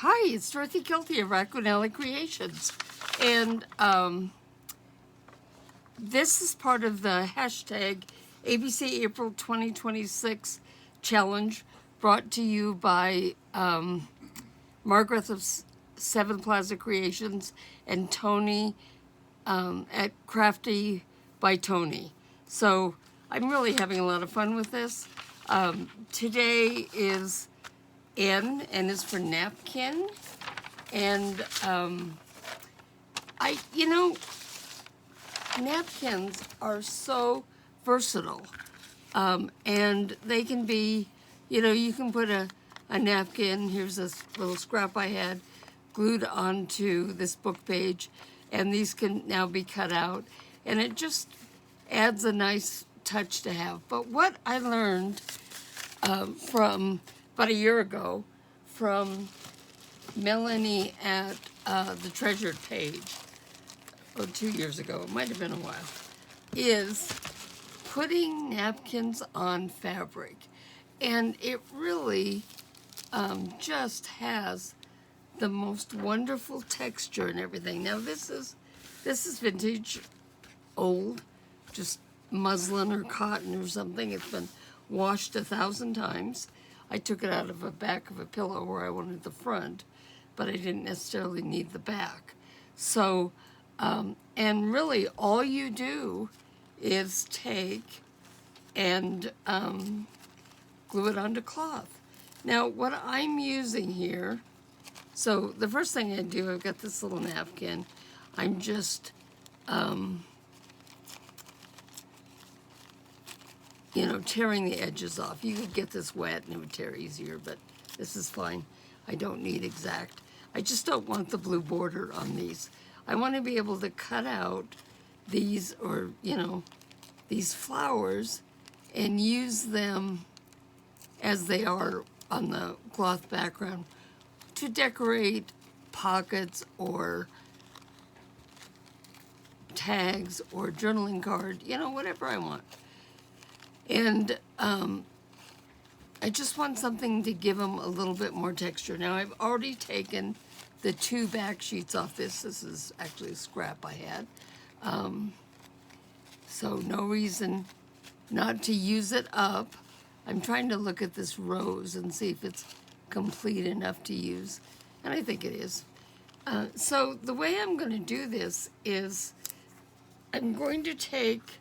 Hi, it's Dorothy Kelty of Accordion and Atlas Creations. And this is part of the hashtag ABC April 2026 challenge brought to you by Margaret of Seven Plaza Creations and Tony at Crafty by Tony. So I'm really having a lot of fun with this. Today is N is for napkin, and napkins are so versatile, and they can be, you can put a napkin. Here's this little scrap I had glued onto this book page, and these can now be cut out, and it just adds a nice touch to have. But what I learned from about a year ago from Melanie at the Treasured Page, or 2 years ago, it might have been a while, is putting napkins on fabric. And it really just has the most wonderful texture and everything. Now this is vintage, old, just muslin or cotton or something. It's been washed 1,000 times. I took it out of the back of a pillow where I wanted the front, but I didn't necessarily need the back. So, and really all you do is take and glue it onto cloth. Now, what I'm using here, so the first thing I do, I've got this little napkin. I'm just, tearing the edges off. You could get this wet and it would tear easier, but this is fine. I don't need exact. I just don't want the blue border on these. I want to be able to cut out these, or, these flowers and use them as they are on the cloth background to decorate pockets or tags or journaling card, whatever I want. And I just want something to give them a little bit more texture. Now, I've already taken the 2 back sheets off this. This is actually a scrap I had. So no reason not to use it up. I'm trying to look at this rose and see if it's complete enough to use. And I think it is. So the way I'm going to do this is I'm going to take,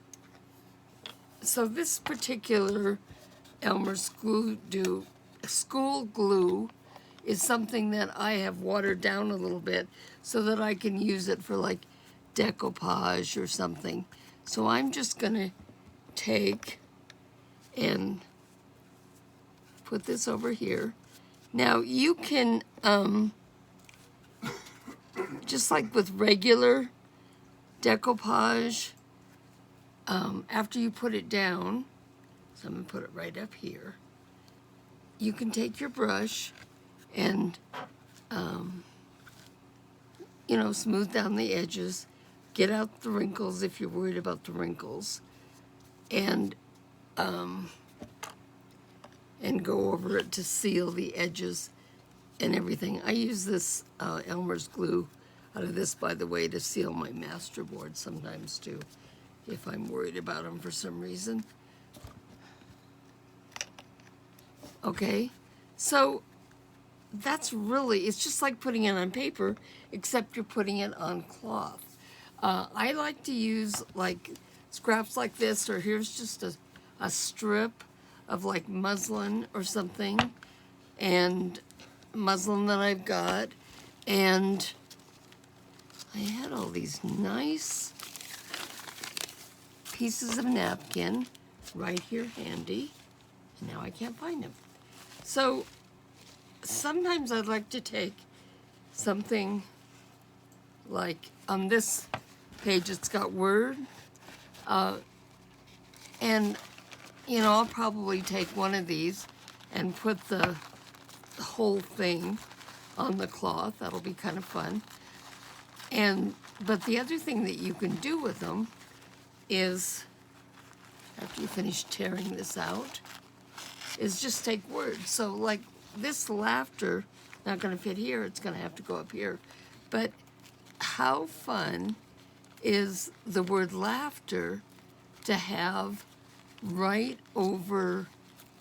so this particular Elmer's school glue is something that I have watered down a little bit so that I can use it for like decoupage or something. So I'm just gonna take and put this over here. Now you can, just like with regular decoupage, after you put it down, so I'm going to put it right up here, you can take your brush and, smooth down the edges, get out the wrinkles if you're worried about the wrinkles, and go over it to seal the edges and everything. I use this Elmer's glue out of this, by the way, to seal my masterboard sometimes too, if I'm worried about them for some reason. Okay, so that's really, it's just like putting it on paper, except you're putting it on cloth. I like to use like scraps like this, or here's just a strip of like muslin or something, and muslin that I've got, and I had all these nice pieces of napkin right here handy, and now I can't find them. So sometimes I'd like to take something like on this page, it's got word, and I'll probably take one of these and put the whole thing on the cloth. That'll be kind of fun. But the other thing that you can do with them is, after you finish tearing this out, is just take words. So like this laughter not going to fit here. It's going to have to go up here. But how fun is the word laughter to have right over,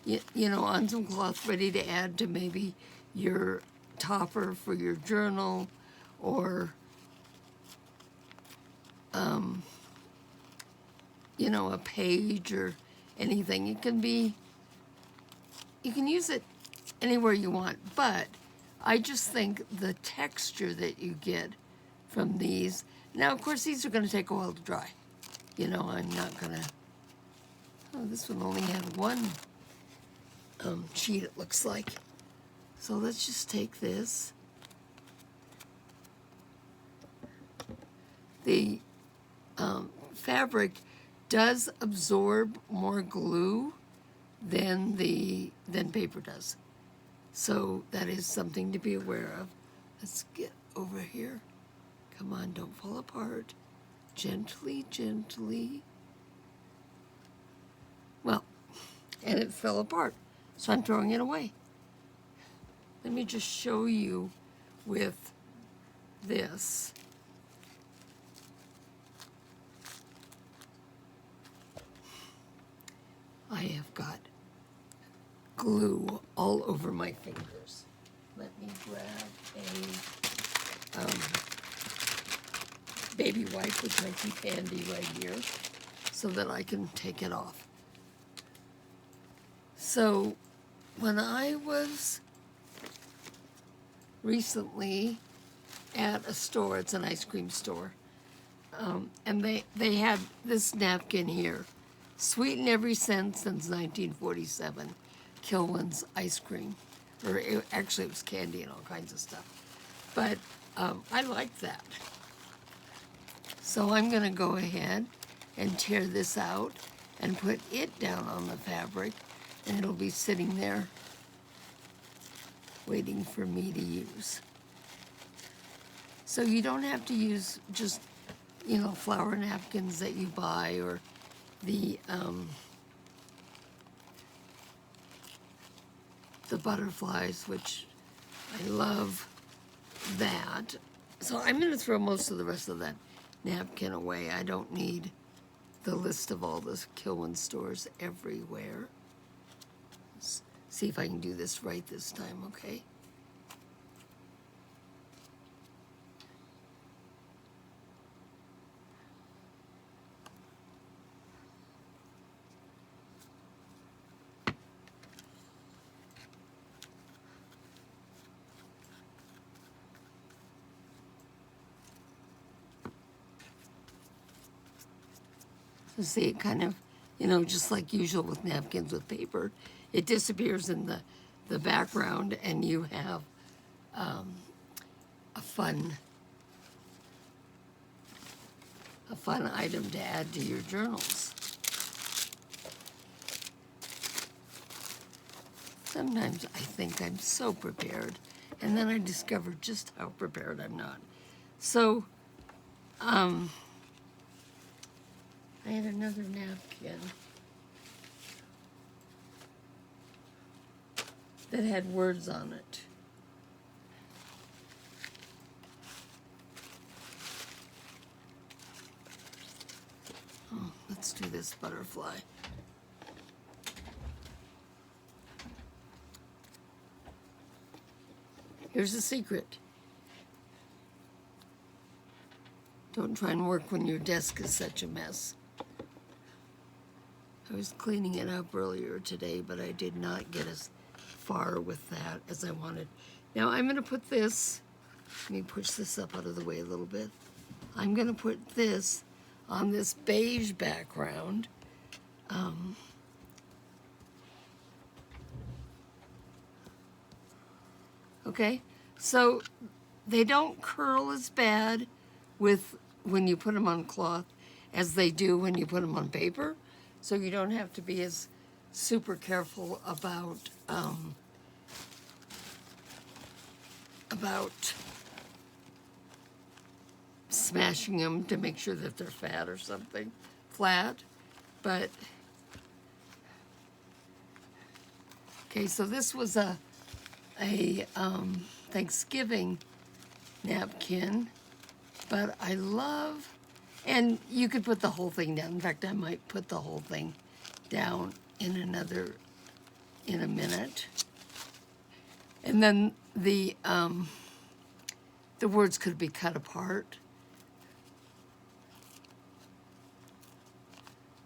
you know, on some cloth ready to add to maybe your topper for your journal, or you know, a page or anything. It can be, you can use it anywhere you want, but I just think the texture that you get from these, now of course these are going to take a while to dry. You know, I'm not going to, oh, this one only had one sheet, it looks like. So let's just take this. The fabric does absorb more glue than paper does. So that is something to be aware of. Let's get over here. Come on, don't fall apart. Gently, gently. Well, and it fell apart, so I'm throwing it away. Let me just show you with this. I have got glue all over my fingers. Let me grab a baby wipe, which I keep handy right here, so that I can take it off. So when I was recently at a store, it's an ice cream store, and they had this napkin here, sweetened every cent since 1947, Kilwin's ice cream, or actually it was candy and all kinds of stuff, but I liked that. So I'm going to go ahead and tear this out and put it down on the fabric, and it'll be sitting there waiting for me to use. So you don't have to use just, you know, flower napkins that you buy, or the butterflies, which I love that. So I'm going to throw most of the rest of that napkin away. I don't need the list of all the Kilwin stores everywhere. Let's see if I can do this right this time, okay? So see, it kind of, you know, just like usual with napkins with paper, it disappears in the background, and you have a fun item to add to your journals. Sometimes I think I'm so prepared, and then I discover just how prepared I'm not. So, I had another napkin that had words on it. Oh, let's do this butterfly. Here's the secret. Don't try and work when your desk is such a mess. I was cleaning it up earlier today, but I did not get as far with that as I wanted. Now I'm going to put this, let me push this up out of the way a little bit. I'm going to put this on this beige background. Okay, so they don't curl as bad when you put them on cloth as they do when you put them on paper. So you don't have to be as super careful about smashing them to make sure that they're fat or something, flat. But okay, so this was a Thanksgiving napkin, but I love, and you could put the whole thing down. In fact, I might put the whole thing down in a minute. And then the words could be cut apart.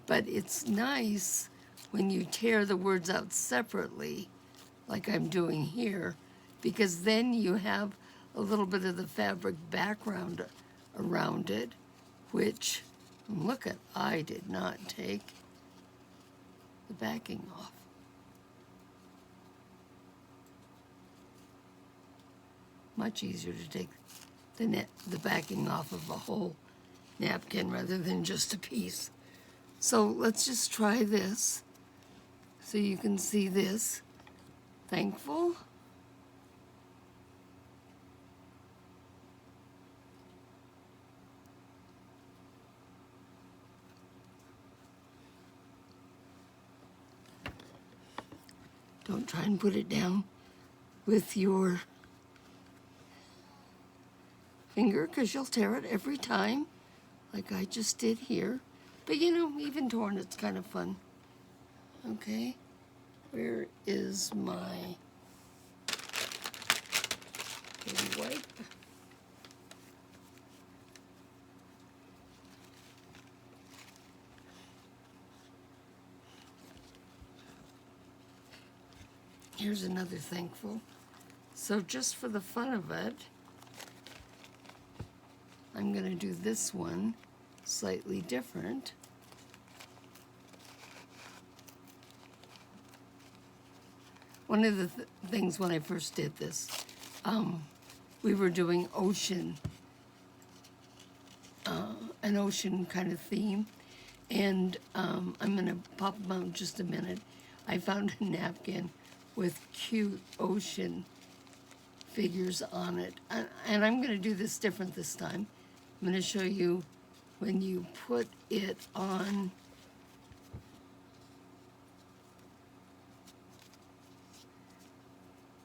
But it's nice when you tear the words out separately, like I'm doing here, because then you have a little bit of the fabric background around it, which, look at, I did not take the backing off. Much easier to take the backing off of a whole napkin rather than just a piece. So let's just try this so you can see this. Thankful. Don't try and put it down with your finger because you'll tear it every time, like I just did here. But you know, even torn, it's kind of fun. Okay, where is my baby wipe? Here's another thankful. So just for the fun of it, I'm gonna do this one slightly different. One of the things when I first did this, we were doing ocean, an ocean kind of theme, and I'm gonna pop them out in just a minute. I found a napkin with cute ocean figures on it, and I'm gonna do this different this time. I'm gonna show you when you put it on.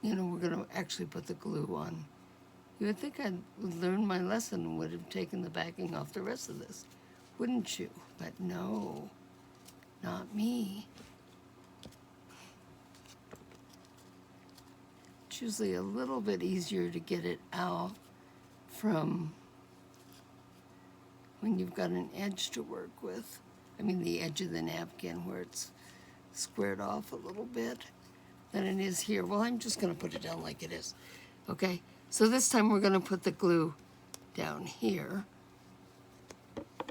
You know, we're gonna actually put the glue on. You would think I'd learned my lesson and would have taken the backing off the rest of this, wouldn't you? But no, not me. It's usually a little bit easier to get it out from when you've got an edge to work with. I mean the edge of the napkin where it's squared off a little bit than it is here. Well, I'm just gonna put it down like it is. Okay, so this time we're gonna put the glue down here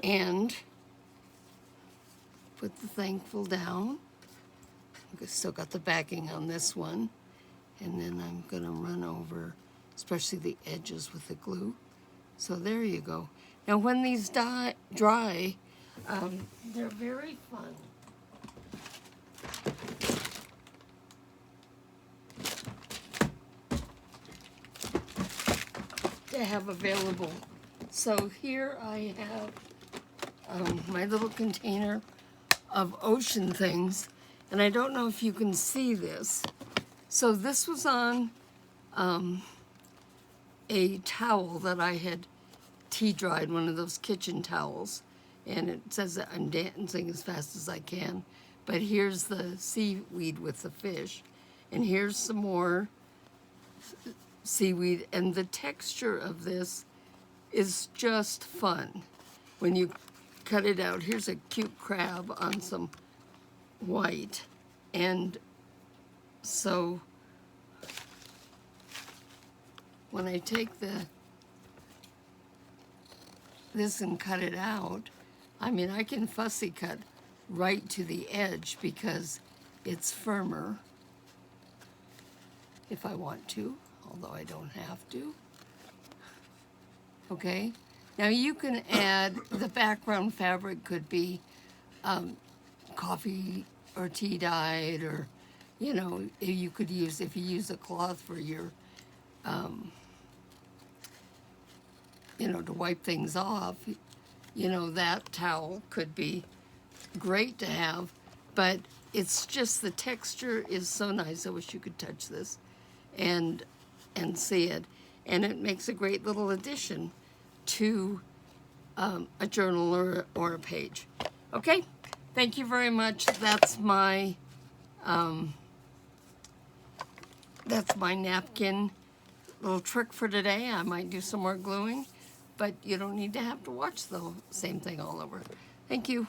and put the thankful down. Okay, still got the backing on this one. And then I'm gonna run over, especially the edges with the glue. So there you go. Now when these dry, they're very fun. To have available. So here I have my little container of ocean things, and I don't know if you can see this. So this was on a towel that I had tea dried, one of those kitchen towels, and it says that I'm dancing as fast as I can. But here's the seaweed with the fish, and here's some more seaweed, and the texture of this is just fun. When you cut it out, here's a cute crab on some white, and so when I take this and cut it out, I mean, I can fussy cut right to the edge because it's firmer if I want to, although I don't have to. Okay, now you can add, the background fabric could be coffee or tea dyed, or, you know, you could use, if you use a cloth for your, you know, to wipe things off, you know, that towel could be great to have, but it's just the texture is so nice. I wish you could touch this. And and see it. And it makes a great little addition to a journal or a page. Okay, thank you very much. That's my napkin little trick for today. I might do some more gluing, but you don't need to have to watch the same thing all over. Thank you.